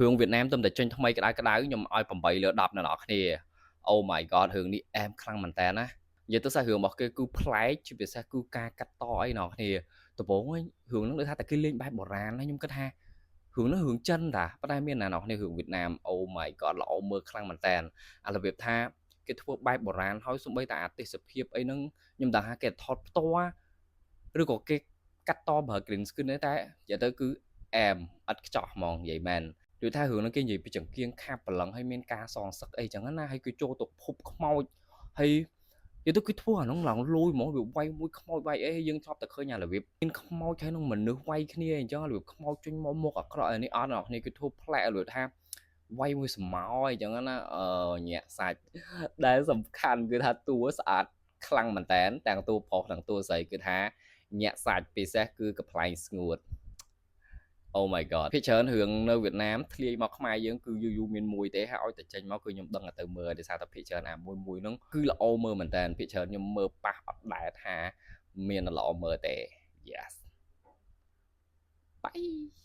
hướng Việt Nam tâmតែចេញថ្មីក្តៅៗខ្ញុំឲ្យ8 លើ 10 អ្នកនរគ្នា Oh my god រឿងនេះអែមខ្លាំងមែនតើណានិយាយទៅសារឿងរបស់គេគឺប្លែកជាពិសេសគឺការកាត់តអីអ្នកនរគ្នាដំបូងរឿងហ្នឹងដូចថាតែគេលេងបែបបុរាណហើយខ្ញុំគិតថារឿងហ្នឹងរឿងចិនតាប៉ុន្តែមានអ្នកនរគ្នារឿងវៀតណាម Oh my god ល្អមើលខ្លាំងមែនតើអារបៀបថាគេធ្វើបែបបុរាណហើយសូម្បីតែអាទេសភាពអីហ្នឹងខ្ញុំដឹងថាគេថតផ្ទាល់ឬក៏គេកាត់តប្រើ green screen ទេតែនិយាយទៅគឺអែមឥតខ្ចោះហ្មងនិយាយមែនដូចថារឿងហ្នឹងគេនិយាយពីចង្គៀងខាប់ប្រឡឹងហើយមានការសងសឹកអីចឹងណាហើយគឺចូលទៅភពខ្មោចហើយនិយាយទៅគឺធ្វើអាហ្នឹងឡើងលួយហ្មងវាវាយមួយខ្មោចវាយអីយើងធ្លាប់តែឃើញអារបៀបមានខ្មោចហើយនឹងមនុស្សវាយគ្នាអញ្ចឹងរបៀបខ្មោចចេញមកមុខអាក្រក់នេះអត់អ្នកគ្នាគឺធ្វើប្លែករបៀបថាវាយមួយសម្ោអីចឹងណាញាក់សាច់ដែលសំខាន់គឺថាតួស្អាតខ្លាំងមែនតែនទាំងតួប្រុសទាំងតួស្រីគឺថាញាក់សាច់ពិសេសគឺកំ pl ែងស្ងួត Oh my god ភាគច្រើនរឿងនៅវៀតណាមធ្លាយមកខ្មែរយើងគឺយូរមានមួយទេហើយឲ្យតែចេញមកគឺខ្ញុំដឹងតែទៅមើលដោយសារតែភាគច្រើនអាមួយហ្នឹងគឺល្អមើលមែនតើភាគច្រើនខ្ញុំមើលប៉ះអត់ដែរថាមានល្អមើលទេ Yes Bye